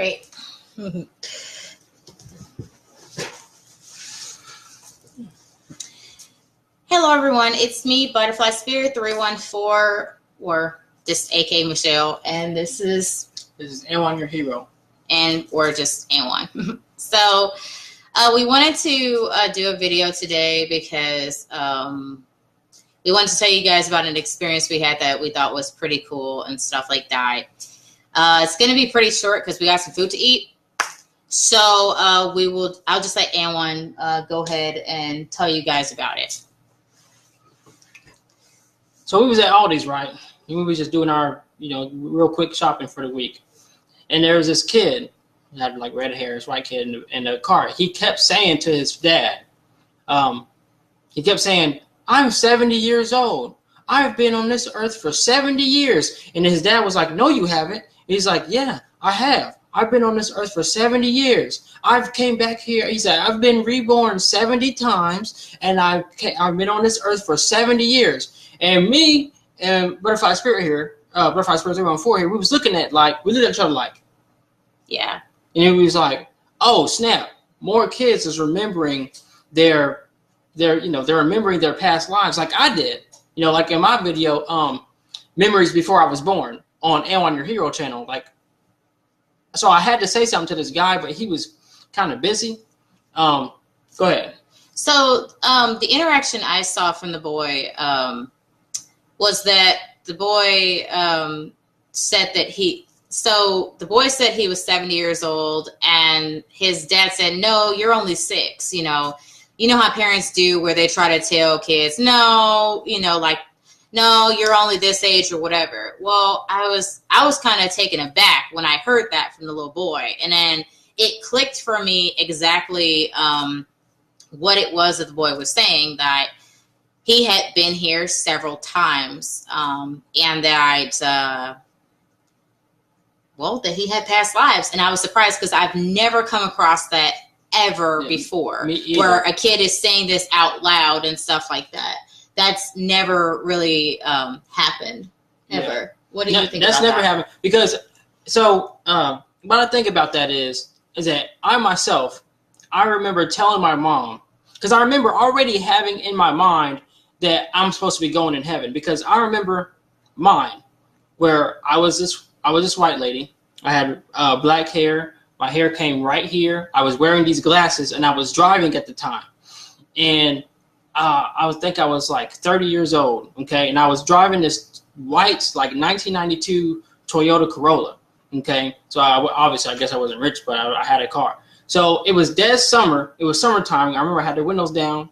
right. Hello, everyone. It's me, Butterfly Spirit 314, or just AK Michelle, and this is Anwan, your hero, and or just Anwan. So, we wanted to do a video today because we wanted to tell you guys about an experience we had that we thought was pretty cool and stuff like that. It's going to be pretty short because we got some food to eat. So I'll just let Anwan go ahead and tell you guys about it. So we was at Aldi's, right? And we was just doing our, real quick shopping for the week. And there was this kid, he had like red hair, this white kid in the car. He kept saying to his dad, he kept saying, "I'm 70 years old. I've been on this earth for 70 years. And his dad was like, "No, you haven't." He's like, "Yeah, I have. I've been on this earth for 70 years. I've came back here." He said, "I've been reborn 70 times, and I've been on this earth for 70 years. And me and Butterfly Spirit here, Butterfly Spirit 314 here, we was looking at we looked at each other like, yeah. And we was like, "Oh snap! More kids is remembering they're remembering their past lives like I did. Like in my video, memories before I was born on Anwan Your Hero channel. So I had to say something to this guy, but he was kind of busy. Go ahead." So the interaction I saw from the boy was that the boy said that the boy said he was 70 years old, and his dad said, "No, you're only 6. You know how parents do, where they try to tell kids, no, no, you're only this age or whatever." Well, I was kind of taken aback when I heard that from the little boy, and then it clicked for me exactly what it was that the boy was saying, that he had been here several times, and that that he had past lives. And I was surprised because I've never come across that ever before, where a kid is saying this out loud and stuff like that. That's never really happened, ever. Yeah. What do you think that's about never that? happened. Because, what I think about that is that I remember telling my mom, because I remember already having in my mind that I'm supposed to be going in heaven, because I remember mine, where I was this white lady. I had black hair. My hair came right here. I was wearing these glasses, and I was driving at the time. And I think I was like 30 years old, okay? And I was driving this white, 1992 Toyota Corolla, okay? So obviously, I guess I wasn't rich, but I had a car. So it was dead summer. It was summertime. I remember I had the windows down.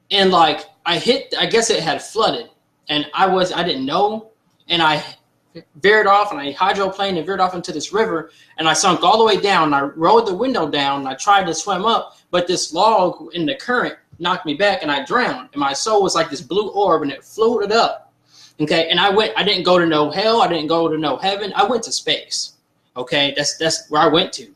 And I guess it had flooded. And I didn't know. And I veered off, and I hydroplaned and veered off into this river. And I sunk all the way down. And I rolled the window down, and I tried to swim up. But this log in the current knocked me back, and I drowned. And my soul was like this blue orb, and it floated up. Okay, and I didn't go to no hell. I didn't go to no heaven. I went to space. Okay, that's where I went to.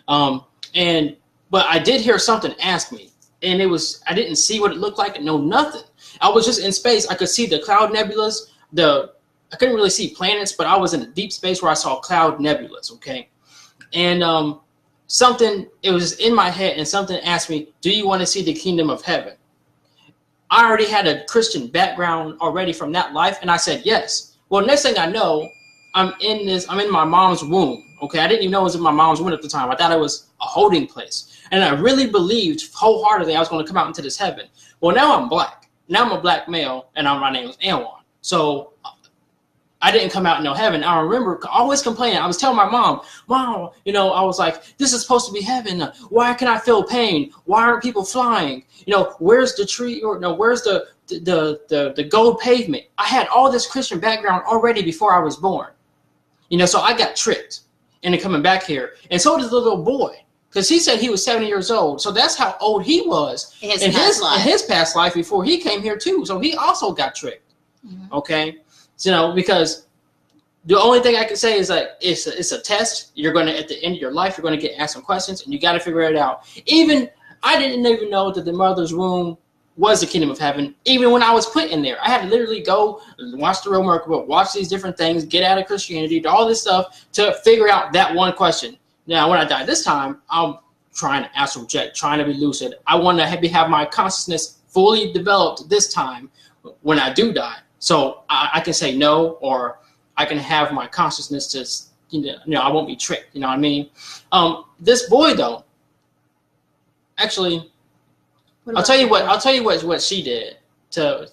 But I did hear something ask me, and I didn't see what it looked like, no nothing. I was just in space. I could see the cloud nebulas. I couldn't really see planets, but I was in a deep space where I saw cloud nebulas. Okay, and it was in my head, and something asked me, "Do you want to see the kingdom of heaven?" I already had a Christian background already from that life, and I said yes. Well, next thing I know, I'm in my mom's womb. Okay, I didn't even know it was in my mom's womb at the time. I thought it was a holding place. And I really believed wholeheartedly I was going to come out into this heaven. Well, now I'm black. Now I'm a black male, and my name is Anwan. So I didn't come out in no heaven. I remember always complaining. I was telling my mom, "Mom, I was like, this is supposed to be heaven. Why can I feel pain? Why aren't people flying? Where's the tree? Or no, where's the gold pavement?" I had all this Christian background already before I was born. So I got tricked into coming back here. And so did the little boy, because he said he was 70 years old. So that's how old he was in his past life before he came here too. So he also got tricked. Mm-hmm. Okay. So, because the only thing I can say is it's a test. You're going to, at the end of your life, you're going to get asked some questions, and you got to figure it out. I didn't even know that the mother's womb was the kingdom of heaven, even when I was put in there. I had to literally go watch the real miracle book, watch these different things, get out of Christianity, do all this stuff to figure out that one question. Now, when I die this time, I'm trying to astral project, trying to be lucid. I want to have my consciousness fully developed this time when I do die. So I can say no, or I can have my consciousness just, I won't be tricked. You know what I mean? This boy, though, actually, I'll tell you what she did to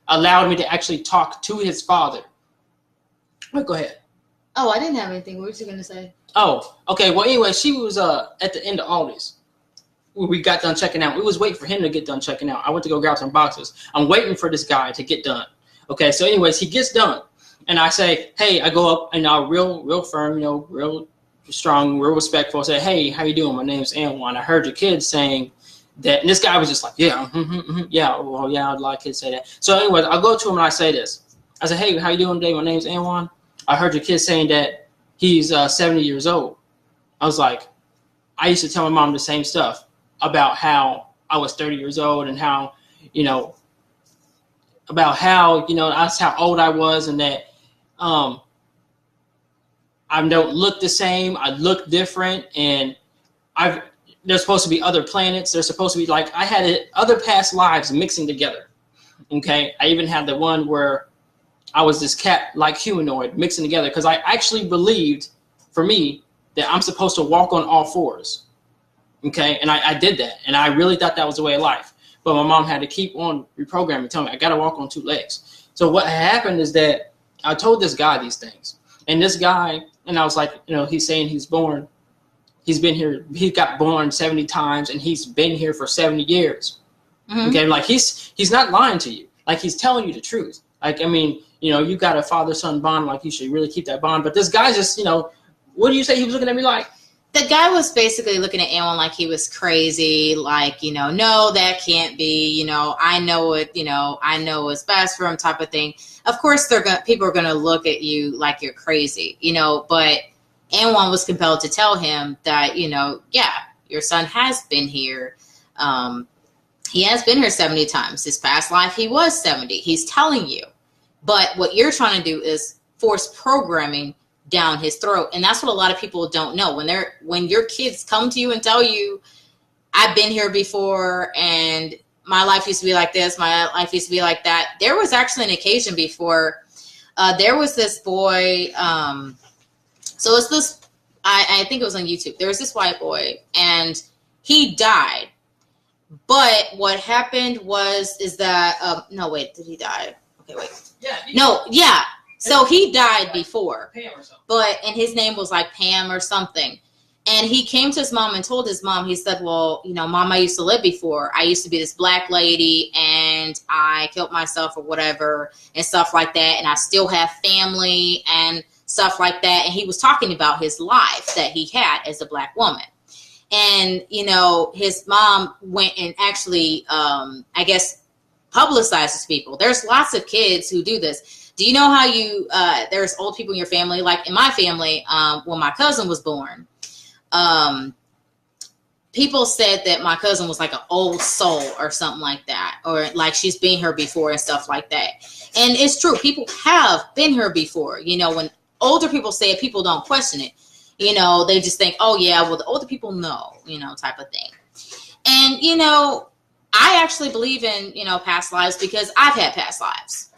allow me to actually talk to his father. Wait, go ahead. Oh, I didn't have anything. What was you gonna say? Oh, okay. Well, anyway, she was at the end of Aldi's. We got done checking out. We was waiting for him to get done checking out. I went to go grab some boxes. I'm waiting for this guy to get done. Okay, so anyways, he gets done, and I say, hey, I go up and real firm, real strong, real respectful. I say, hey, how you doing? My name's Anwan. I heard your kid saying that, and this guy was just like, yeah, yeah, well, yeah, I'd like kids say that. So anyways, I'll go to him and I say this. I say, hey, how you doing today? My name's Anwan. I heard your kid saying that he's 70 years old. I was like, I used to tell my mom the same stuff about how I was 30 years old and how, about how, that's how old I was, and that I don't look the same. I look different, and there's supposed to be other planets. There's supposed to be, like, I had other past lives mixing together. Okay. I even had the one where I was this cat-like humanoid mixing together, because I actually believed, for me, that I'm supposed to walk on all fours. Okay. And I did that. And I really thought that was the way of life. But my mom had to keep on reprogramming, telling me I got to walk on two legs. So what happened is that I told this guy these things. And this guy, and I was like, he's saying he's been here, he got born 70 times, and he's been here for 70 years. Mm-hmm. Okay. Like, he's not lying to you. Like, he's telling you the truth. Like, I mean, you got a father-son bond, like, you should really keep that bond. But this guy just, what do you say he was looking at me like? The guy was basically looking at Alan like he was crazy, like, no, that can't be, I know it, I know what's best for him, type of thing. Of course, people are going to look at you like you're crazy, but Anwan was compelled to tell him that, yeah, your son has been here. He has been here 70 times. His past life, he was 70. He's telling you. But what you're trying to do is force programming down his throat. And that's what a lot of people don't know. When your kids come to you and tell you, I've been here before, and my life used to be like this, my life used to be like that. There was actually an occasion before. There was this boy. So it's this, I think it was on YouTube. There was this white boy, and he died. But what happened is that, no, wait, did he die? Okay, wait. Yeah. No, yeah. So he died before, and his name was like Pam or something. And he came to his mom and told his mom, he said, well, Mom, I used to live before. I used to be this black lady, and I killed myself or whatever and stuff like that. And I still have family and stuff like that. And he was talking about his life that he had as a black woman. And, his mom went and actually, I guess, publicizes people. There's lots of kids who do this. Do you know how there's old people in your family? Like in my family, when my cousin was born, people said that my cousin was like an old soul or something like that, or like she's been here before and stuff like that. And it's true. People have been here before. When older people say it, people don't question it. They just think, oh yeah, well, the older people know, type of thing. And, I actually believe in, past lives, because I've had past lives.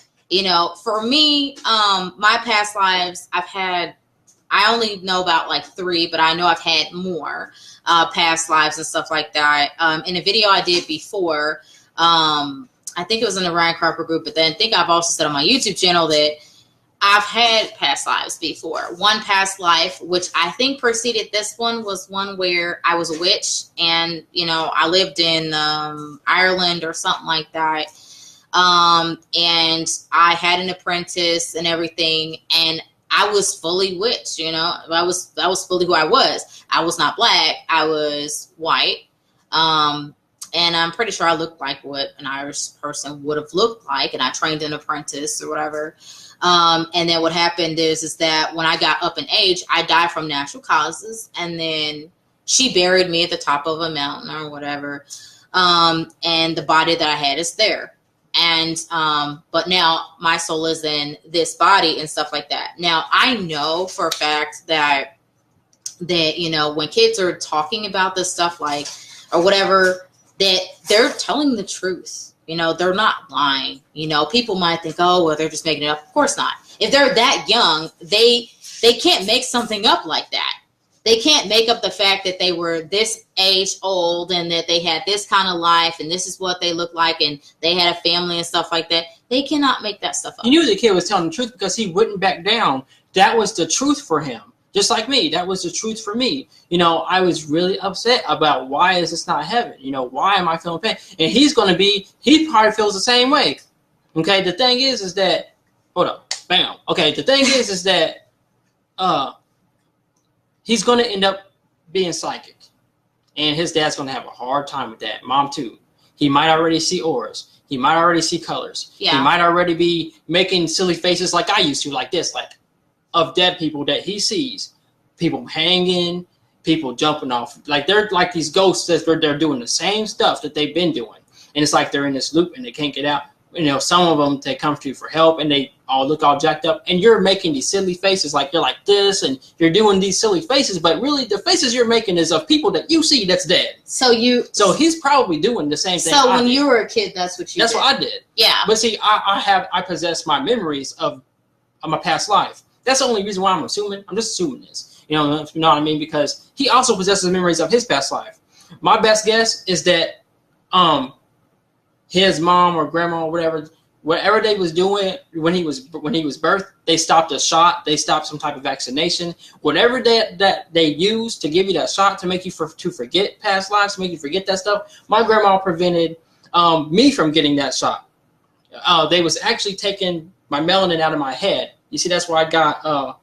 For me, my past lives, I only know about like 3, but I know I've had more past lives and stuff like that. In a video I did before, I think it was in the Ryan Carper group, but then I think I've also said on my YouTube channel that I've had past lives before. One past life, which I think preceded this one, was one where I was a witch, and, I lived in Ireland or something like that. And I had an apprentice and everything, and I was fully witch, that was fully who I was. I was not black. I was white. And I'm pretty sure I looked like what an Irish person would have looked like. And I trained an apprentice or whatever. And then what happened is that when I got up in age, I died from natural causes. And then she buried me at the top of a mountain or whatever. and the body that I had is there. And but now my soul is in this body and stuff like that. Now I know for a fact that you know, when kids are talking about this stuff, like, or whatever, that they're telling the truth. You know, they're not lying. You know, people might think, oh, well, they're just making it up. Of course not. If they're that young, they can't make something up like that. They can't make up the fact that they were this age old and that they had this kind of life and this is what they look like and they had a family and stuff like that. They cannot make that stuff up. You knew the kid was telling the truth because he wouldn't back down. That was the truth for him. Just like me, that was the truth for me. You know, I was really upset about why is this not heaven? You know, why am I feeling pain? And he probably feels the same way. Okay, the thing is that, hold up, bam. Okay, the thing is that he's going to end up being psychic. And his dad's going to have a hard time with that. Mom, too. He might already see auras. He might already see colors. Yeah. He might already be making silly faces like I used to, like this, like, of dead people that he sees. People hanging, people jumping off. Like, they're like these ghosts that they're doing the same stuff that they've been doing. And it's like they're in this loop and they can't get out. You know, some of them, they come to you for help and they all look all jacked up. And you're making these silly faces, like you're like this and you're doing these silly faces. But really, the faces you're making is of people that you see that's dead. So he's probably doing the same thing. So when you were a kid, that's what what I did. Yeah. But see, I possess my memories of my past life. That's the only reason why I'm assuming. I'm just assuming this. You know what I mean? Because he also possesses memories of his past life. My best guess is that his mom or grandma or whatever they was doing when he was birthed, they stopped a shot, they stopped some type of vaccination, whatever that they used to give you that shot to make you to forget past lives, to make you forget that stuff. My grandma prevented me from getting that shot. They was actually taking my melanin out of my head. You see, that's why I got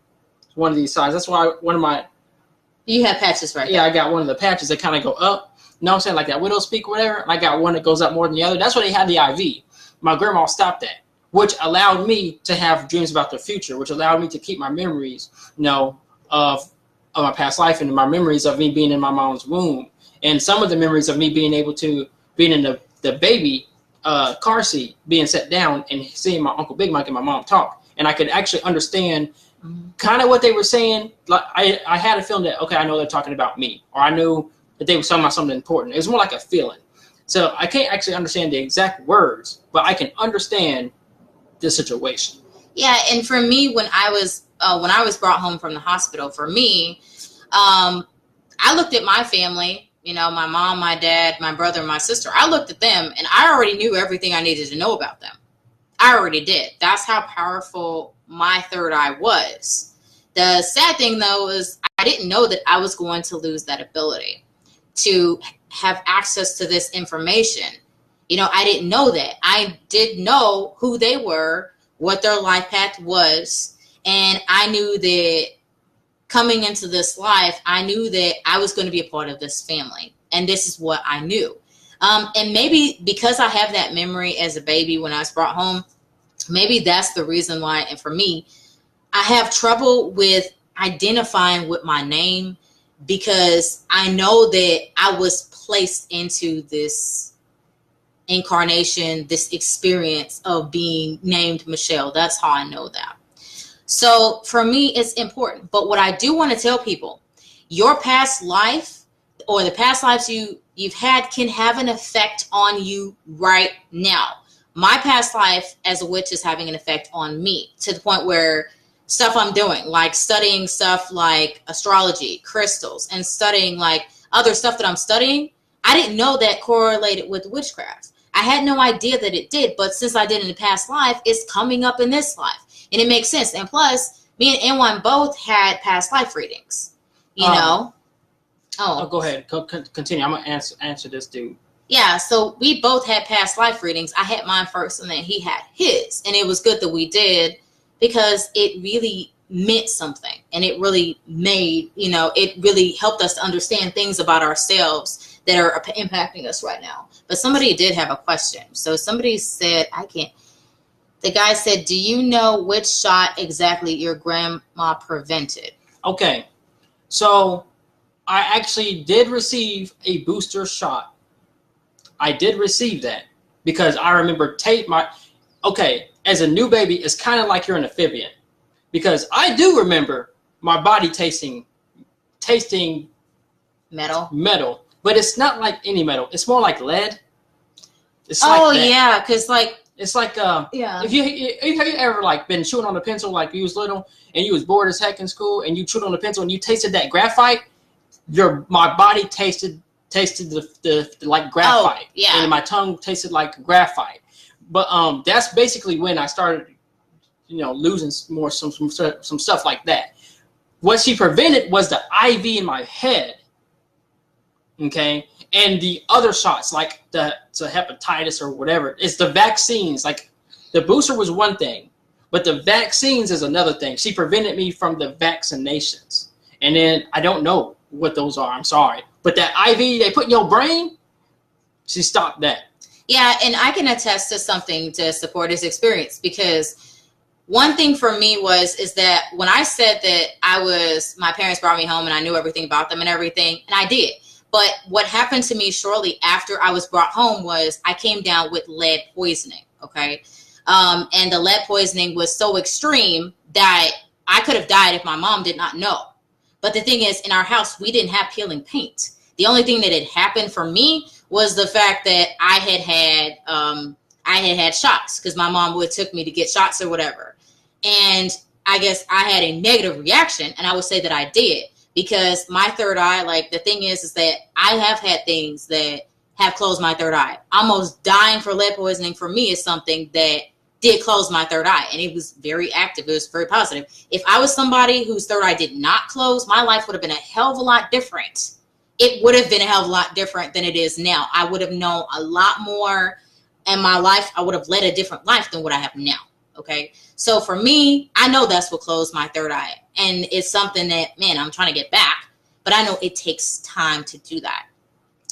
one of these sides. That's why one of my... You have patches right Yeah, I got one of the patches that kind of go up. You know what I'm saying? Like that widow's peak or whatever. And I got one that goes up more than the other. That's why they had the IV. My grandma stopped that, which allowed me to have dreams about the future, which allowed me to keep my memories, you know, of my past life and my memories of me being in my mom's womb. And some of the memories of me being in the baby car seat, being set down and seeing my Uncle Big Mike and my mom talk. And I could actually understand kind of what they were saying. Like I had a feeling that, okay, I know they're talking about me, or I knew that they were talking about something important. It was more like a feeling. So I can't actually understand the exact words, but I can understand the situation. Yeah, and for me, when I was brought home from the hospital, for me, I looked at my family. You know, my mom, my dad, my brother, and my sister. I looked at them, and I already knew everything I needed to know about them. I already did. That's how powerful my third eye was. The sad thing, though, is I didn't know that I was going to lose that ability to have access to this information. You know, I didn't know that. I did know who they were, what their life path was, and I knew that coming into this life, I knew that I was going to be a part of this family, and this is what I knew. And maybe because I have that memory as a baby when I was brought home, maybe that's the reason why. And for me, I have trouble with identifying with my name because I know that I was placed into this incarnation, this experience of being named Michelle. That's how I know that. So for me, it's important. But what I do want to tell people, your past life or the past lives you've had can have an effect on you right now. My past life as a witch is having an effect on me to the point where stuff I'm doing, like studying stuff like astrology, crystals, and studying like other stuff that I'm studying, I didn't know that correlated with witchcraft. I had no idea that it did, but since I did in the past life, it's coming up in this life. And it makes sense. And plus, me and N1 both had past life readings, you know? Oh, go ahead. Continue. I'm going to answer this dude. Yeah, so we both had past life readings. I had mine first, and then he had his. And it was good that we did because it really meant something. And it really made, you know, it really helped us to understand things about ourselves that are impacting us right now. But somebody did have a question. So somebody said, the guy said, do you know which shot exactly your grandma prevented? Okay, so I actually did receive a booster shot I did receive that because I remember as a new baby, it's kind of like you're an amphibian because I do remember my body tasting metal, but it's not like any metal. It's more like lead. It's like that. Yeah, because it's like yeah. If you have you ever like been chewing on a pencil like you was little and you was bored as heck in school and you chewed on the pencil and you tasted that graphite, my body tasted the like graphite. Yeah. And my tongue tasted like graphite. But that's basically when I started, losing more some stuff like that. What she prevented was the IV in my head. Okay. And the other shots, like the hepatitis or whatever, it's the vaccines. Like the booster was one thing, but the vaccines is another thing. She prevented me from the vaccinations. And then I don't know what those are. I'm sorry. But that IV they put in your brain, she stopped that. Yeah, and I can attest to something to support his experience because one thing for me is that when I said that my parents brought me home and I knew everything about them and everything, and I did. But what happened to me shortly after I was brought home was I came down with lead poisoning, okay? And the lead poisoning was so extreme that I could have died if my mom did not know. But the thing is, in our house, we didn't have peeling paint. The only thing that had happened for me was the fact that I had shots because my mom would took me to get shots or whatever. And I guess I had a negative reaction, and I would say that I did. Because my third eye, like the thing is that I have had things that have closed my third eye. Almost dying for lead poisoning for me is something that did close my third eye. And it was very active. It was very positive. If I was somebody whose third eye did not close, my life would have been a hell of a lot different. It would have been a hell of a lot different than it is now. I would have known a lot more in my life. I would have led a different life than what I have now. Okay. So for me, I know that's what closed my third eye. And it's something that, man, I'm trying to get back. But I know it takes time to do that.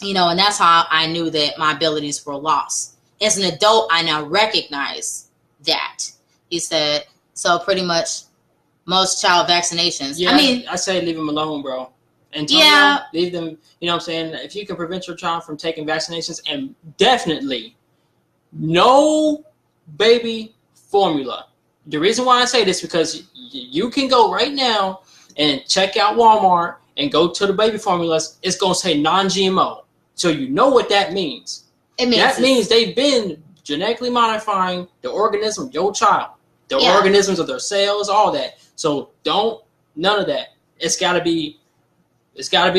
And that's how I knew that my abilities were lost. As an adult, I now recognize that. He said, so pretty much most child vaccinations. Yeah, I mean, I say leave them alone, bro. Yeah. Leave them, you know what I'm saying? If you can prevent your child from taking vaccinations, and definitely no baby formula. The reason why I say this because you can go right now and check out Walmart and go to the baby formulas. It's going to say non-GMO. So you know what that means. That means they've been genetically modifying the organism of your child, the organisms of their cells, all that. So none of that. It's got to be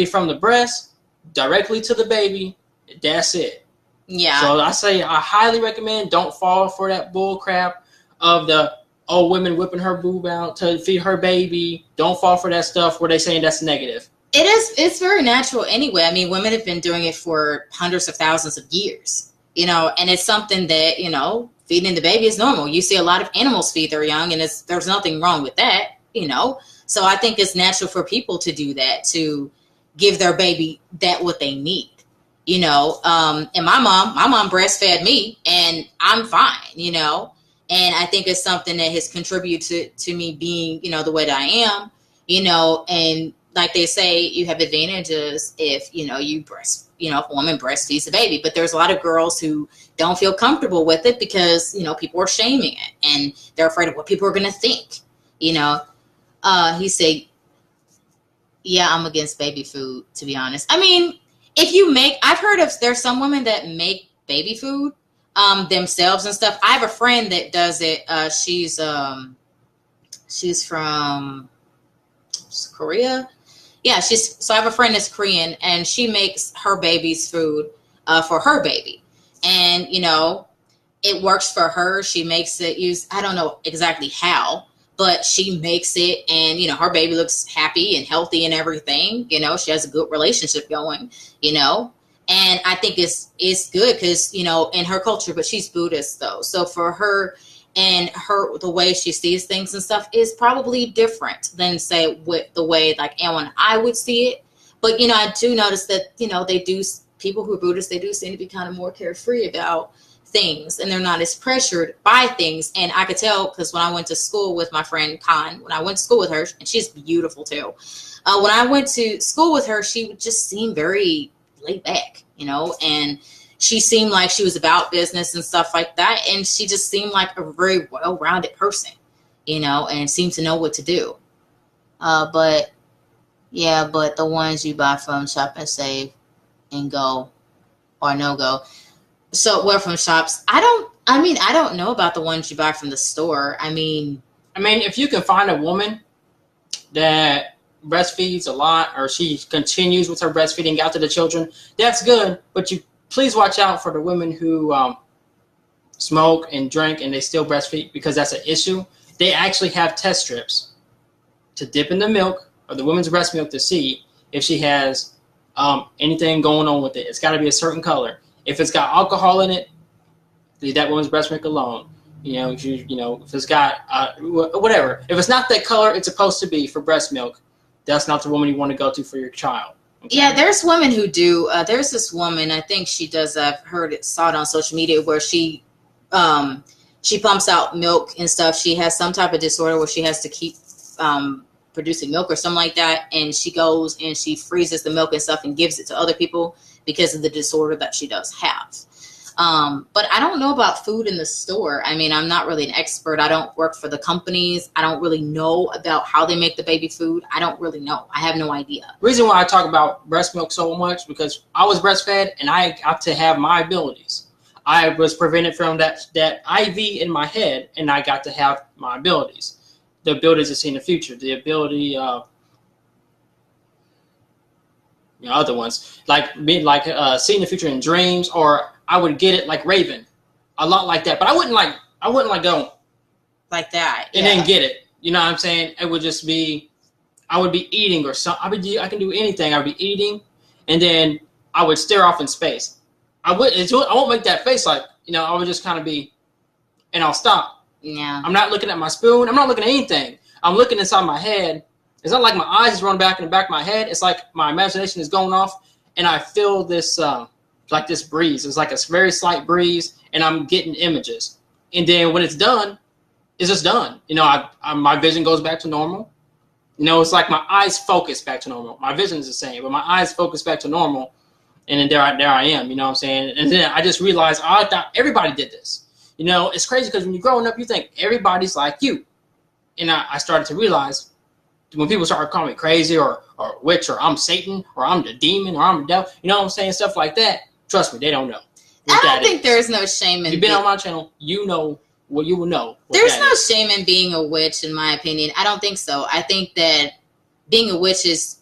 from the breast directly to the baby. That's it. Yeah. So I highly recommend don't fall for that bull crap of the women whipping her boob out to feed her baby. Don't fall for that stuff where they saying that's negative. It's very natural anyway. I mean, women have been doing it for hundreds of thousands of years, and it's something that, feeding the baby is normal. You see a lot of animals feed their young, and there's nothing wrong with that, So I think it's natural for people to do that, to give their baby what they need, And my mom breastfed me, and I'm fine, And I think it's something that has contributed to me being, the way that I am, and like they say, you have advantages if, if a woman breastfeeds a baby. But there's a lot of girls who don't feel comfortable with it because, people are shaming it and they're afraid of what people are going to think, He said, yeah, I'm against baby food, to be honest. I mean, I've heard of, there's some women that make baby food themselves and stuff. I have a friend that does it. She's from Korea. Yeah, so I have a friend that's Korean, and she makes her baby's food for her baby. And, it works for her. She makes it I don't know exactly how, but she makes it, and, her baby looks happy and healthy and everything. She has a good relationship going, And I think it's good because, in her culture, but she's Buddhist though. So for her and the way she sees things and stuff is probably different than say with the way like Ellen and I would see it. But, I do notice that, people who are Buddhists, they do seem to be kind of more carefree about things, and they're not as pressured by things. And I could tell because when I went to school with my friend Khan, when I went to school with her, and she's beautiful too. When I went to school with her, she would just seem very laid back, and she seemed like she was about business and stuff like that. And she just seemed like a very well-rounded person, and seemed to know what to do. But the ones you buy from Shop and Save and Go or No Go. So where from shops? I don't know about the ones you buy from the store. I mean, if you can find a woman that breastfeeds a lot, or she continues with her breastfeeding out to the children, that's good. But you please watch out for the women who smoke and drink and they still breastfeed, because that's an issue. They actually have test strips to dip in the milk or the woman's breast milk to see if she has anything going on with it. It's got to be a certain color. If it's got alcohol in it, leave that woman's breast milk alone. If it's got whatever. If it's not that color it's supposed to be for breast milk, that's not the woman you want to go to for your child. Okay? Yeah, there's women who do. There's this woman, I think she does. I've saw it on social media, where she pumps out milk and stuff. She has some type of disorder where she has to keep producing milk or something like that, and she goes and she freezes the milk and stuff and gives it to other people because of the disorder that she does have. But I don't know about food in the store. I'm not really an expert. I don't work for the companies. I don't really know about how they make the baby food. I don't really know. I have no idea. The reason why I talk about breast milk so much, because I was breastfed and I got to have my abilities. I was prevented from that IV in my head, and I got to have my abilities. The abilities to see in the future. The ability other ones, like seeing the future in dreams, or I would get it like Raven, a lot like that. But I wouldn't go like that and then get it. You know what I'm saying? It would just be, I would be eating or something. I can do anything. I would be eating, and then I would stare off in space. I won't make that face I would just kind of be, and I'll stop. Yeah. I'm not looking at my spoon. I'm not looking at anything. I'm looking inside my head. It's not like my eyes is running back in the back of my head. It's like my imagination is going off, and I feel this like this breeze. It's like a very slight breeze, and I'm getting images. And then when it's done, it's just done. My vision goes back to normal. It's like my eyes focus back to normal. My vision is the same, but my eyes focus back to normal. And then there I am. You know what I'm saying? And then I just realized, I thought everybody did this. It's crazy because when you're growing up, you think everybody's like you. And I started to realize, when people started calling me crazy or witch, or I'm Satan, or I'm the demon, or I'm the devil, you know what I'm saying? Stuff like that. Trust me, they don't know. I don't think there's no shame in. You've been on my channel, you know what you will know. There's no shame in being a witch, in my opinion. I don't think so. I think that being a witch is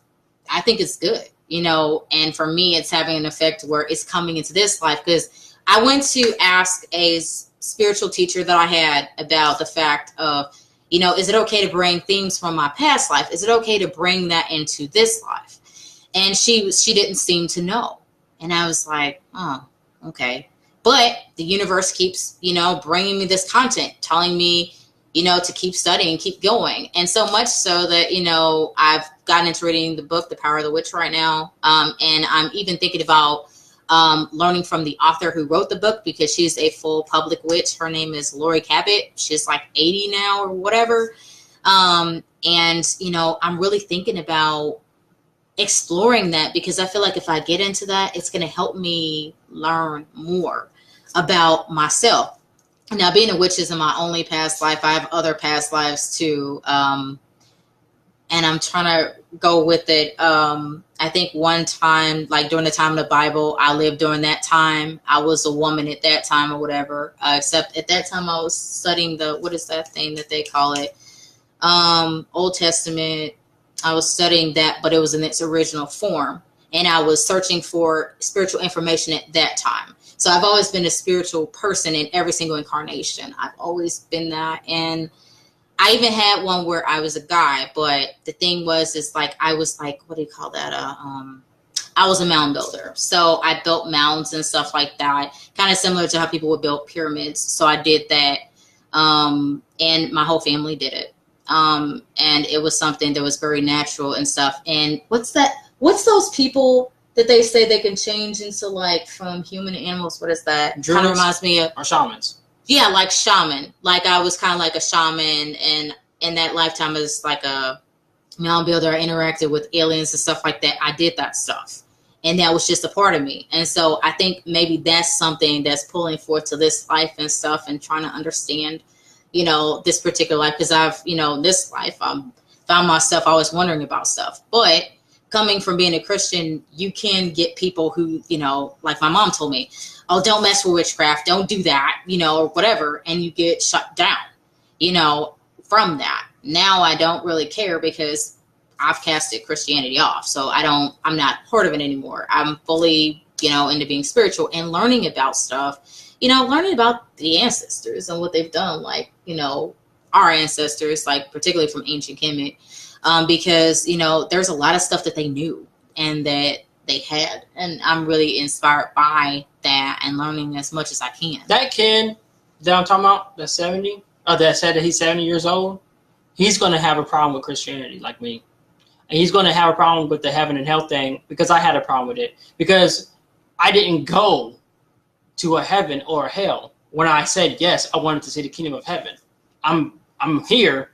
good, and for me, it's having an effect where it's coming into this life. Because I went to ask a spiritual teacher that I had about the fact of, is it okay to bring things from my past life? Is it okay to bring that into this life? And she didn't seem to know. And I was like, oh, okay. But the universe keeps, bringing me this content, telling me, to keep studying, keep going. And so much so that, I've gotten into reading the book, The Power of the Witch, right now. And I'm even thinking about learning from the author who wrote the book, because she's a full public witch. Her name is Lori Cabot. She's like 80 now or whatever. And, I'm really thinking about exploring that, because I feel like if I get into that, it's going to help me learn more about myself. Now, being a witch isn't my only past life. I have other past lives too. And I'm trying to go with it. I think one time, like during the time of the Bible, I lived during that time. I was a woman at that time or whatever. Except at that time I was studying what is that thing that they call it? Old Testament. I was studying that, but it was in its original form. And I was searching for spiritual information at that time. So I've always been a spiritual person in every single incarnation. I've always been that. And I even had one where I was a guy, but the thing was, it's like, I was like, what do you call that? I was a mound builder. So I built mounds and stuff like that, kind of similar to how people would build pyramids. So I did that. And my whole family did it. And it was something that was very natural and stuff. And what's those people that they say they can change into, like, from human to animals? What is that? Kind of reminds me of, or shamans. Yeah, like shaman. Like I was kind of like a shaman, and in that lifetime as like a mound builder, I interacted with aliens and stuff like that. I did that stuff. And that was just a part of me. And so I think maybe that's something that's pulling forth to this life and stuff, and trying to understand, this particular life. Because I've, this life, found myself always wondering about stuff. But coming from being a Christian, you can get people who, like my mom told me, oh, don't mess with witchcraft, don't do that, or whatever. And you get shut down, from that. Now I don't really care because I've casted Christianity off. So I'm not part of it anymore. I'm fully, into being spiritual and learning about stuff, learning about the ancestors and what they've done, like, our ancestors, like particularly from ancient Kemet, because, there's a lot of stuff that they knew and that they had. And I'm really inspired by that and learning as much as I can. That kid that I'm talking about, that's 70, that said that he's 70 years old, he's going to have a problem with Christianity like me. And he's going to have a problem with the heaven and hell thing, because I had a problem with it. Because I didn't go to a heaven or a hell when I said, yes, I wanted to see the kingdom of heaven. I'm here,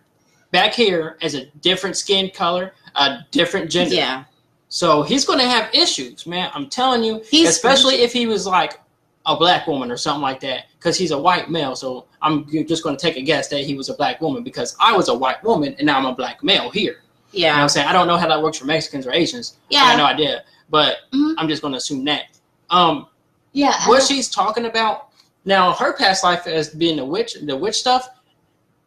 back here, as a different skin color, a different gender. Yeah. So he's going to have issues, man. I'm telling you, especially if he was like a black woman or something like that, because he's a white male. So I'm just going to take a guess that he was a black woman, because I was a white woman and now I'm a black male here. Yeah. You know what I'm saying? I don't know how that works for Mexicans or Asians. Yeah. I have no idea. But I'm just going to assume that. Yeah. What she's talking about, now her past life as being the witch stuff,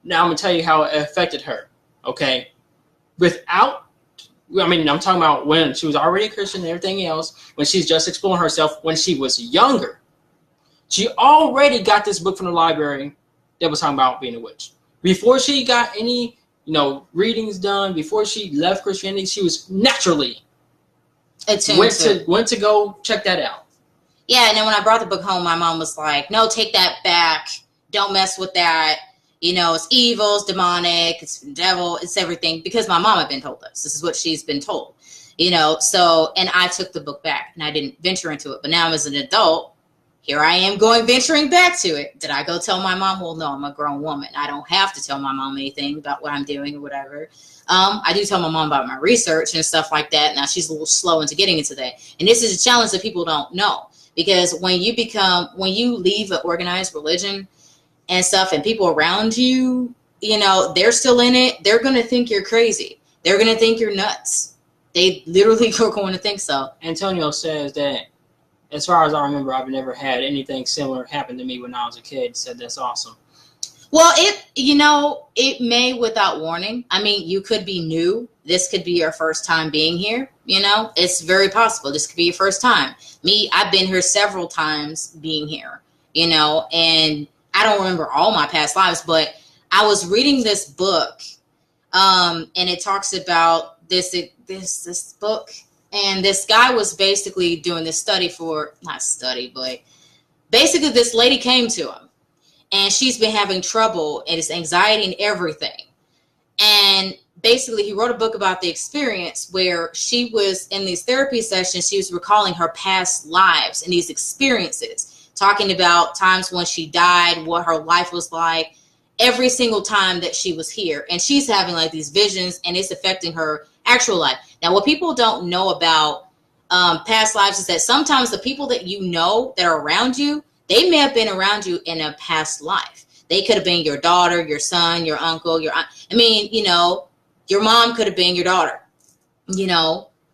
now I'm going to tell you how it affected her. Okay? I'm talking about when she was already a Christian and everything else, when she's just exploring herself, when she was younger. She already got this book from the library that was talking about being a witch. Before she got any readings done, before she left Christianity, she was naturally went to go check that out. Yeah, and then when I brought the book home, my mom was like, no, take that back. Don't mess with that. It's evil, it's demonic, it's the devil, it's everything. Because my mom had been told this. This is what she's been told. So, and I took the book back and I didn't venture into it. But now as an adult, here I am venturing back to it. Did I go tell my mom? Well, no, I'm a grown woman. I don't have to tell my mom anything about what I'm doing or whatever. I do tell my mom about my research and stuff like that. Now she's a little slow into getting into that. And this is a challenge that people don't know. Because when you leave an organized religion and stuff, and people around you, they're still in it, they're going to think you're crazy. They're going to think you're nuts. They literally are going to think so. Antonio says that, as far as I remember, I've never had anything similar happen to me when I was a kid. Said that's awesome. Well, it may without warning. I mean, you could be new. This could be your first time being here. It's very possible. This could be your first time. Me, I've been here several times being here, and I don't remember all my past lives, but I was reading this book, and it talks about this book, and this guy was basically doing this but basically this lady came to him, and she's been having trouble, and it's anxiety and everything. And basically he wrote a book about the experience where she was in these therapy sessions. She was recalling her past lives and these experiences, talking about times when she died, what her life was like, every single time that she was here. And she's having like these visions, and it's affecting her actual life. Now, what people don't know about past lives is that sometimes the people that that are around you, they may have been around you in a past life. They could have been your daughter, your son, your uncle, your aunt. I mean, your mom could have been your daughter,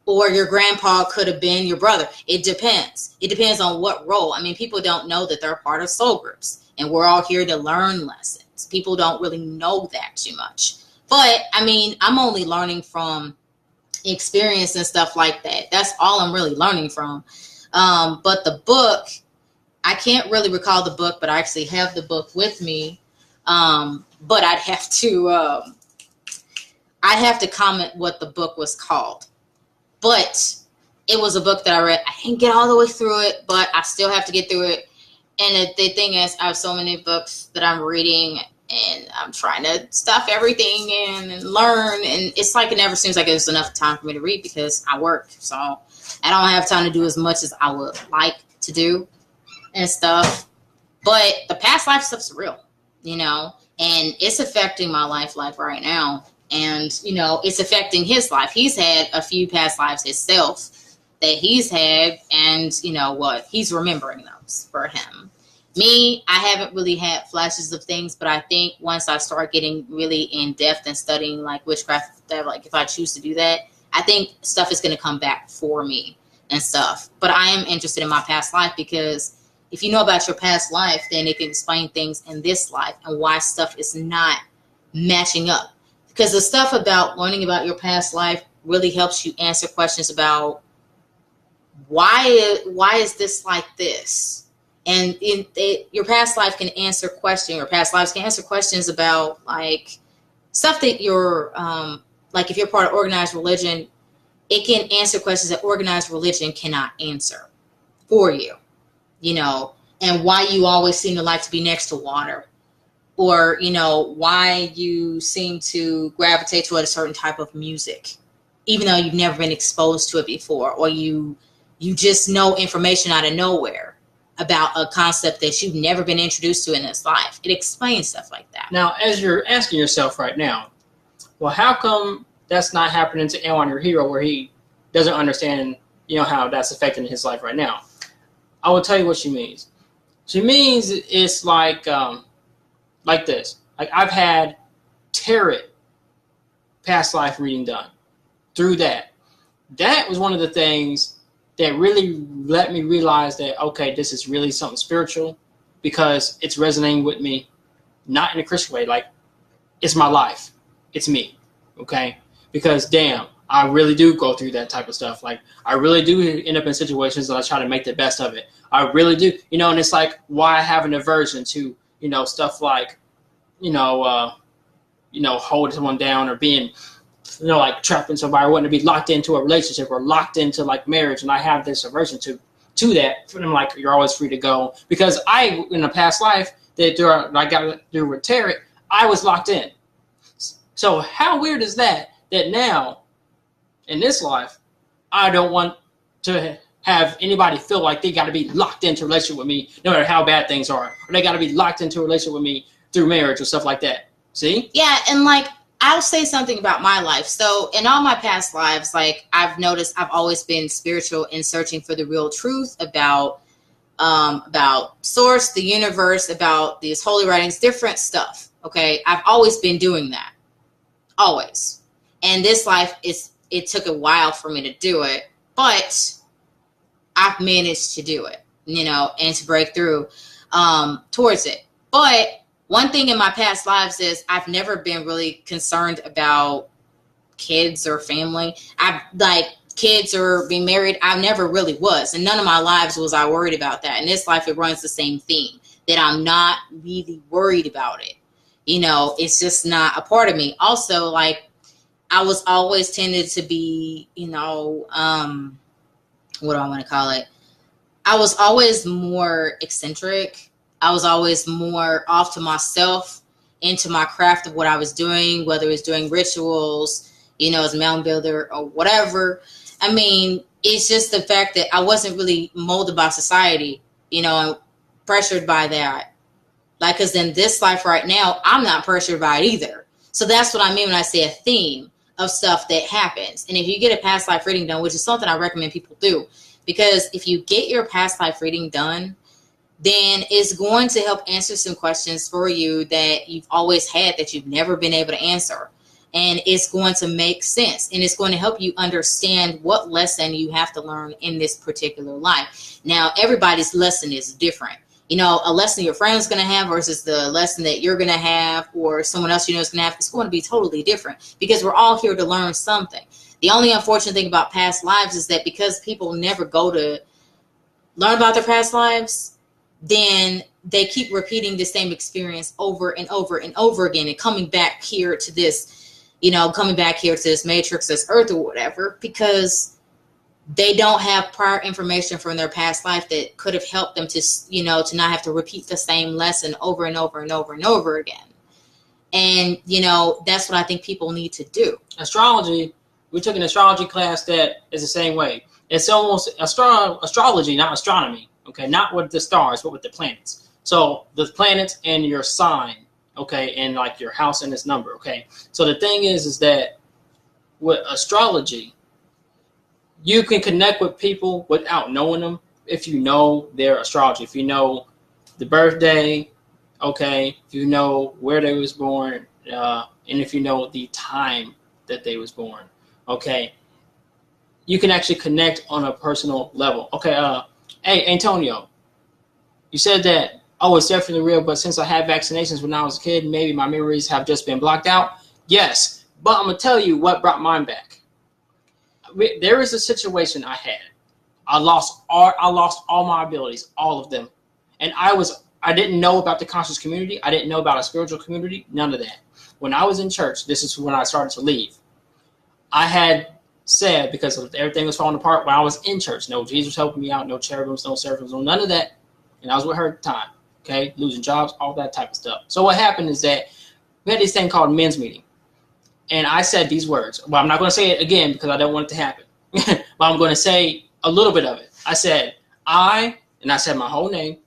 or your grandpa could have been your brother. It depends. It depends on what role. I mean, people don't know that they're part of soul groups, and we're all here to learn lessons. People don't really know that too much. But, I mean, I'm only learning from experience and stuff like that. That's all I'm really learning from. But the book, I can't really recall the book, but I actually have the book with me. But I'd have to comment what the book was called. But it was a book that I read. I didn't get all the way through it, but I still have to get through it. And the thing is, I have so many books that I'm reading, and I'm trying to stuff everything in and learn. And it's like it never seems like there's enough time for me to read because I work. So I don't have time to do as much as I would like to do and stuff. But the past life stuff's real, and it's affecting my life like right now. And, it's affecting his life. He's had a few past lives himself that he's had, and you know what, he's remembering those for him. Me, I haven't really had flashes of things, but I think once I start getting really in depth and studying like witchcraft, that like if I choose to do that, I think stuff is going to come back for me and stuff. But I am interested in my past life, because if you know about your past life, then it can explain things in this life and why stuff is not matching up. Because the stuff about learning about your past life really helps you answer questions about why is this like this? And your past life can answer questions, or past lives can answer questions about like stuff that you're, like if you're part of organized religion, it can answer questions that organized religion cannot answer for you, you know, and why you always seem to like to be next to water, or, you know, why you seem to gravitate toward a certain type of music, even though you've never been exposed to it before, or you just know information out of nowhere about a concept that you've never been introduced to in this life. It explains stuff like that. Now, as you're asking yourself right now, well, how come that's not happening to Alan, your hero, where he doesn't understand, you know, how that's affecting his life right now? I will tell you what she means. She means it's like this. Like, I've had tarot past life reading done. Through that was one of the things that really let me realize that, okay, this is really something spiritual, because it's resonating with me, not in a Christian way. Like, it's my life. It's me. Okay? Because damn, I really do go through that type of stuff. Like, I really do end up in situations that I try to make the best of it. I really do. You know, and it's like why I have an aversion to, you know, stuff like, holding someone down, or being, you know, like trapping somebody, or wanting to be locked into a relationship, or locked into like marriage. And I have this aversion to that. And I'm like, you're always free to go, because I, in a past life that I got through with tarot, I was locked in. So how weird is that now in this life, I don't want to have anybody feel like they got to be locked into a relationship with me, no matter how bad things are, or they got to be locked into a relationship with me through marriage or stuff like that. See? Yeah. And like, I'll say something about my life. So in all my past lives, like I've noticed I've always been spiritual and searching for the real truth about source, the universe, about these holy writings, different stuff. Okay. I've always been doing that. Always. And this life it took a while for me to do it, but I've managed to do it, you know, and to break through towards it. But one thing in my past lives is I've never been really concerned about kids or family. I've like kids or being married. I never really was. And none of my lives was I worried about that. In this life, it runs the same theme, that I'm not really worried about it. You know, it's just not a part of me. Also, like I was always tended to be, you know, what do I want to call it? I was always more eccentric. I was always more off to myself, into my craft of what I was doing, whether it was doing rituals, you know, as a mound builder or whatever. I mean, it's just the fact that I wasn't really molded by society, you know, and pressured by that. Like, because in this life right now, I'm not pressured by it either. So that's what I mean when I say a theme of stuff that happens. And if you get a past life reading done, which is something I recommend people do, because if you get your past life reading done, then it's going to help answer some questions for you that you've always had that you've never been able to answer. And it's going to make sense. And it's going to help you understand what lesson you have to learn in this particular life. Now, everybody's lesson is different. You know, a lesson your friend's going to have versus the lesson that you're going to have, or someone else you know is going to have, it's going to be totally different, because we're all here to learn something. The only unfortunate thing about past lives is that because people never go to learn about their past lives, then they keep repeating the same experience over and over and over again, and coming back here to this, you know, coming back here to this matrix, this earth or whatever, because they don't have prior information from their past life that could have helped them to, you know, to not have to repeat the same lesson over and over and over and over again. And, you know, that's what I think people need to do. Astrology, we took an astrology class that is the same way. It's almost astrology, not astronomy. Okay, not with the stars, but with the planets. So the planets and your sign, okay, and like your house and its number, okay. So the thing is that with astrology, you can connect with people without knowing them if you know their astrology, if you know the birthday, okay, if you know where they was born, and if you know the time that they was born, okay, you can actually connect on a personal level. Okay, hey, Antonio, you said that, oh, it's definitely real, but since I had vaccinations when I was a kid, maybe my memories have just been blocked out. Yes, but I'm going to tell you what brought mine back. There is a situation I had. I lost all my abilities, all of them. And I didn't know about the conscious community. I didn't know about a spiritual community, none of that. When I was in church, this is when I started to leave. I had said, because everything was falling apart when I was in church, no Jesus helping me out, no cherubims, no seraphims, no none of that. And I was with her at the time, okay, losing jobs, all that type of stuff. So what happened is that we had this thing called men's meeting. And I said these words. Well, I'm not going to say it again because I don't want it to happen. But I'm going to say a little bit of it. I said, and I said my whole name,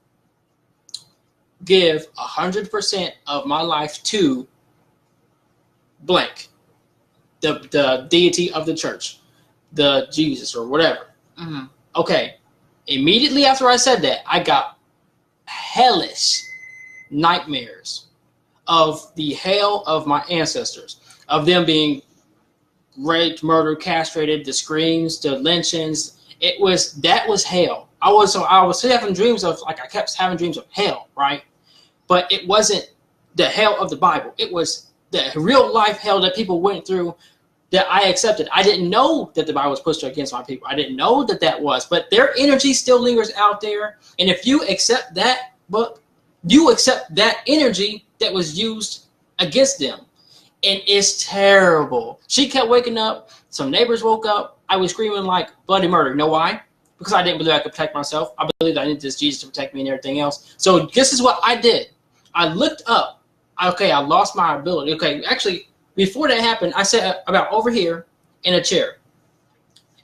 give 100% of my life to blank, the deity of the church, the Jesus or whatever. Mm-hmm. Okay. Immediately after I said that, I got hellish nightmares of the hell of my ancestors, of them being raped, murdered, castrated, the screams, the lynchings. That was hell. I was having dreams of, like, I kept having dreams of hell, right? But it wasn't the hell of the Bible. It was the real life hell that people went through that I accepted. I didn't know that the Bible was pushed against my people. I didn't know that was, but their energy still lingers out there. And if you accept that book, you accept that energy that was used against them. And it's terrible. She kept waking up. Some neighbors woke up. I was screaming like bloody murder. You know why? Because I didn't believe I could protect myself. I believed I needed this Jesus to protect me and everything else. So this is what I did. I looked up. Okay, I lost my ability. Okay, actually, before that happened, I sat about over here in a chair.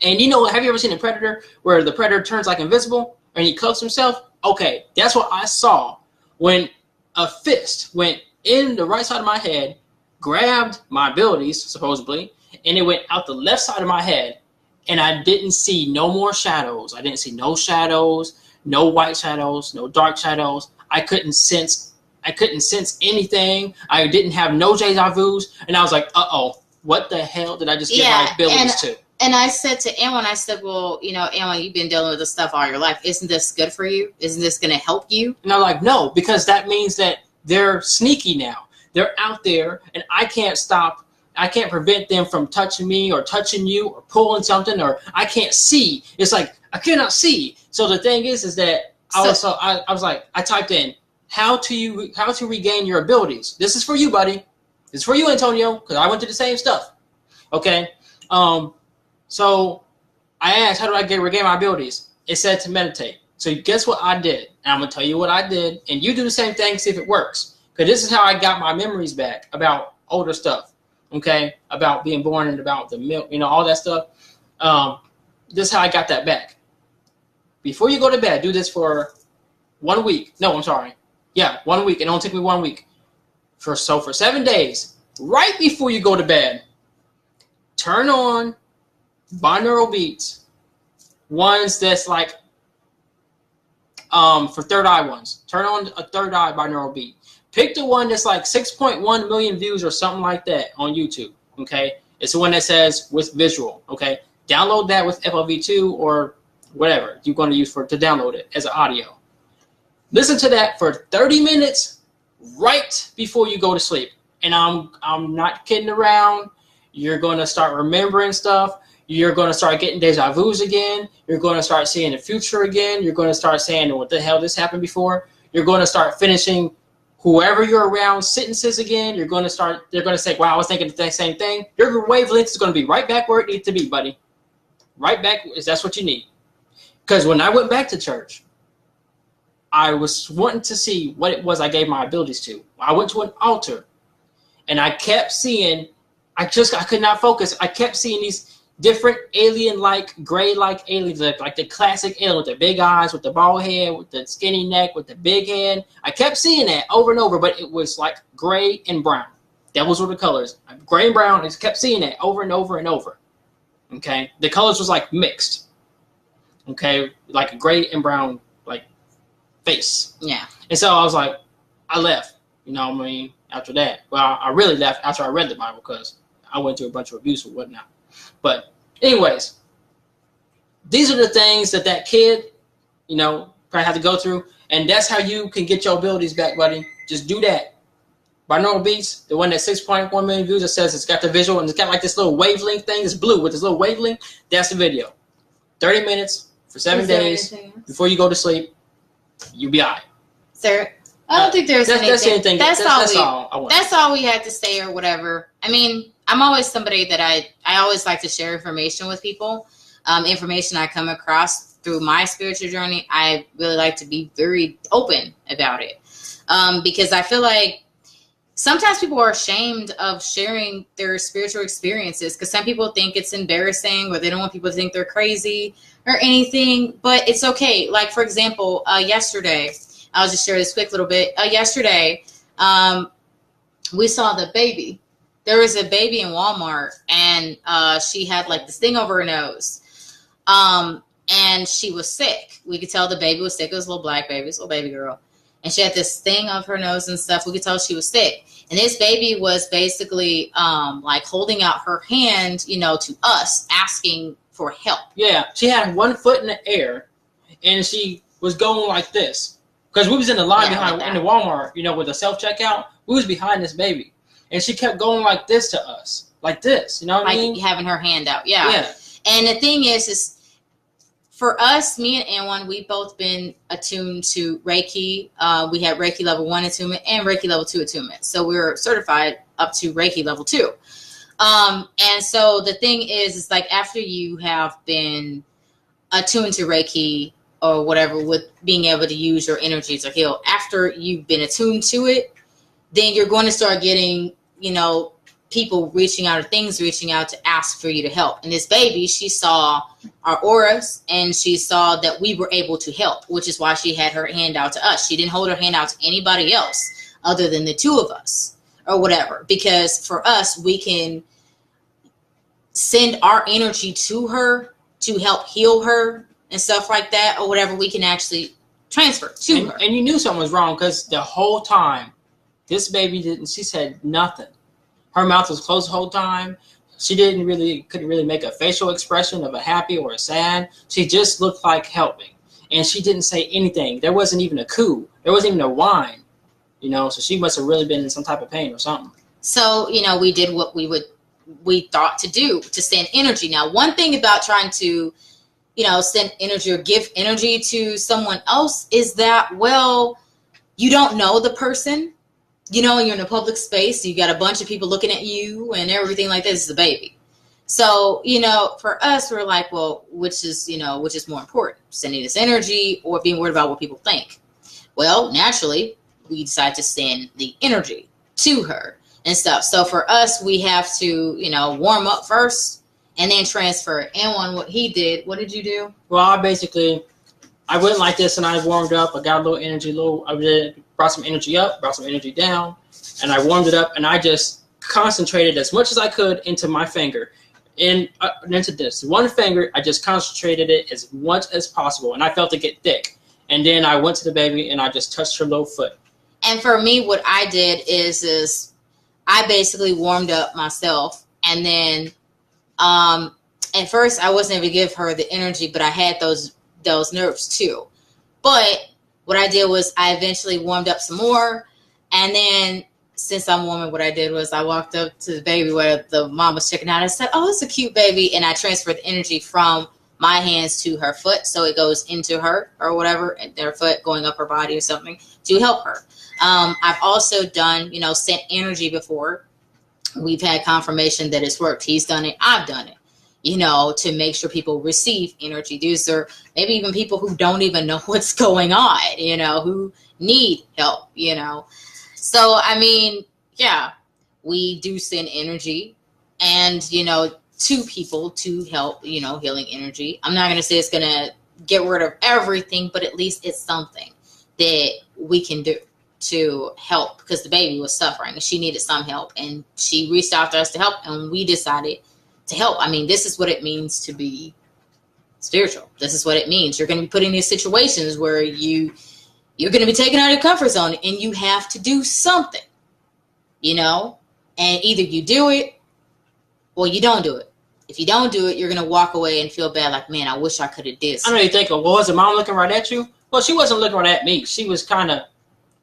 And you know, have you ever seen a predator where the predator turns like invisible and he cloaks himself? Okay, that's what I saw when a fist went in the right side of my head, grabbed my abilities, supposedly, and it went out the left side of my head, and I didn't see no more shadows. I didn't see no shadows, no white shadows, no dark shadows. I couldn't sense anything. I didn't have no deja vus, and I was like, uh-oh, what the hell did I just give my abilities to? And I said to Ellen, well, you know, Ellen, you've been dealing with this stuff all your life. Isn't this good for you? Isn't this going to help you? And I'm like, no, because that means that they're sneaky now. They're out there, and I can't stop. I can't prevent them from touching me or touching you or pulling something, or I can't see. It's like I cannot see. So the thing is that I was like, I typed in how to regain your abilities. This is for you, buddy. This is for you, Antonio, because I went through the same stuff. Okay. So I asked, how do I regain my abilities? It said to meditate. So guess what I did? And I'm gonna tell you what I did, and you do the same thing, see if it works. Because this is how I got my memories back about older stuff, okay? About being born and about the milk, you know, all that stuff. This is how I got that back. Before you go to bed, do this for 1 week. No, I'm sorry. Yeah, 1 week. It only took me 1 week. For 7 days, right before you go to bed, turn on binaural beats, ones that's like for third eye ones. Turn on a third eye binaural beat. Pick the one that's like 6.1 million views or something like that on YouTube, okay? It's the one that says with visual, okay? Download that with FLV2 or whatever you're going to use to download it as an audio. Listen to that for 30 minutes right before you go to sleep. And I'm not kidding around. You're going to start remembering stuff. You're going to start getting deja vus again. You're going to start seeing the future again. You're going to start saying, what the hell, this happened before? You're going to start finishing whoever you're around sentences again. They're going to say, wow, I was thinking the same thing. Your wavelength is going to be right back where it needs to be, buddy. Right back, that's what you need. Because when I went back to church, I was wanting to see what it was I gave my abilities to. I went to an altar, and I kept seeing, I could not focus. I kept seeing these different alien-like, gray-like aliens, like the classic alien with the big eyes, with the bald head, with the skinny neck, with the big head. I kept seeing that over and over, but it was like gray and brown. Those were the colors. Gray and brown. I just kept seeing that over and over and over. Okay, the colors was like mixed. Okay, like a gray and brown like face. Yeah. And so I was like, I left. You know what I mean? After that, well, I really left after I read the Bible because I went through a bunch of abuse or whatnot. But anyways, these are the things that kid, you know, probably have to go through, and that's how you can get your abilities back, buddy. Just do that. Binaural Beats, the one that 6.1 million views, it says it's got the visual and it's got like this little wavelength thing. It's blue with this little wavelength. That's the video. 30 minutes for 7 days before you go to sleep. You'll be all right. Sir, I don't think there's anything. That's all we had to say or whatever. I mean, I'm always somebody that I always like to share information with people. Information I come across through my spiritual journey. I really like to be very open about it. Because I feel like sometimes people are ashamed of sharing their spiritual experiences because some people think it's embarrassing or they don't want people to think they're crazy or anything, but it's okay. Like, for example, yesterday, I'll just share this quick little bit. Yesterday, we saw the baby. There was a baby in Walmart, and she had like this thing over her nose, and she was sick. We could tell the baby was sick. It was a little black baby, it was a little baby girl. And she had this thing of her nose and stuff. We could tell she was sick. And this baby was basically like holding out her hand, you know, to us, asking for help. Yeah, she had one foot in the air, and she was going like this. Because we was in the line behind in the Walmart, you know, with the self-checkout. We was behind this baby. And she kept going like this to us. Like this, you know what I mean? Like having her hand out, yeah. And the thing is for us, me and Anwan, we've both been attuned to Reiki. We had Reiki level 1 attunement and Reiki level 2 attunement. So we were certified up to Reiki level 2. And so the thing is like after you have been attuned to Reiki or whatever with being able to use your energy to heal, after you've been attuned to it, then you're going to start getting, you know, people reaching out or things reaching out to ask for you to help. And this baby, she saw our auras and she saw that we were able to help, which is why she had her hand out to us. She didn't hold her hand out to anybody else other than the two of us or whatever, because for us, we can send our energy to her to help heal her and stuff like that or whatever. We can actually transfer to her. And you knew something was wrong because the whole time this baby she said nothing. Her mouth was closed the whole time. She couldn't really make a facial expression of a happy or a sad. She just looked like helping. And she didn't say anything. There wasn't even a coo. There wasn't even a whine. You know, so she must have really been in some type of pain or something. So, you know, we did what we thought to do to send energy. Now, one thing about trying to, you know, send energy or give energy to someone else is that, well, you don't know the person. You know, you're in a public space, you got a bunch of people looking at you and everything like this is a baby. So, you know, for us, we're like, well, which is more important, sending this energy or being worried about what people think? Well, naturally, we decide to send the energy to her and stuff. So for us, we have to, you know, warm up first and then transfer. And what he did, what did you do? Well, I went like this and I warmed up. I got a little energy, brought some energy up, brought some energy down, and I warmed it up and I just concentrated as much as I could into my finger and into this one finger. I just concentrated it as much as possible and I felt it get thick. And then I went to the baby and I just touched her little foot. And for me, what I did is I basically warmed up myself. And then at first I wasn't able to give her the energy, but I had those nerves too. But what I did was I eventually warmed up some more. And then since I'm warming, what I did was I walked up to the baby where the mom was checking out. I said, oh, it's a cute baby. And I transferred the energy from my hands to her foot. So it goes into her or whatever, and their foot going up her body or something to help her. I've also done, you know, sent energy before. We've had confirmation that it's worked. He's done it. I've done it, you know, to make sure people receive energy. These are maybe even people who don't even know what's going on, you know, who need help, you know. So, I mean, yeah, we do send energy and, you know, to people to help, you know, healing energy. I'm not going to say it's going to get rid of everything, but at least it's something that we can do to help because the baby was suffering and she needed some help and she reached out to us to help and we decided to help. I mean, this is what it means to be spiritual. This is what it means. You're going to be put in these situations where you're going to be taken out of your comfort zone, and you have to do something, you know, and either you do it or you don't do it. If you don't do it, you're going to walk away and feel bad, like, man, I wish I could have did something. I know you think, well, was the mom looking right at you? Well, she wasn't looking right at me. She was kind of,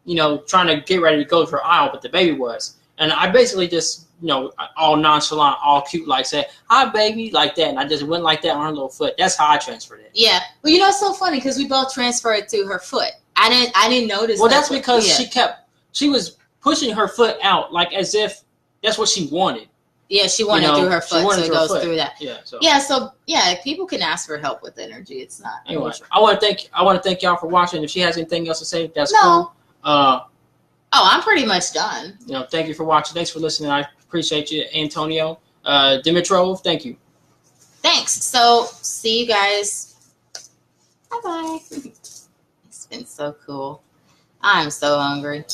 you know, trying to get ready to go to her aisle, but the baby was. And I basically just, you know, all nonchalant, all cute, like said, hi, baby, like that. And I just went like that on her little foot. That's how I transferred it. Yeah. Well, you know, it's so funny because we both transferred to her foot. I didn't notice. Well, that's because she was pushing her foot out like as if that's what she wanted. Yeah, she wanted through her foot, so it goes through that. Yeah, people can ask for help with energy. It's not. Anyway, I want to thank y'all for watching. If she has anything else to say, that's cool. I'm pretty much done. You know, thank you for watching. Thanks for listening. I appreciate you, Antonio. Dimitrov, thank you. Thanks. So, see you guys. Bye-bye. It's been so cool. I'm so hungry.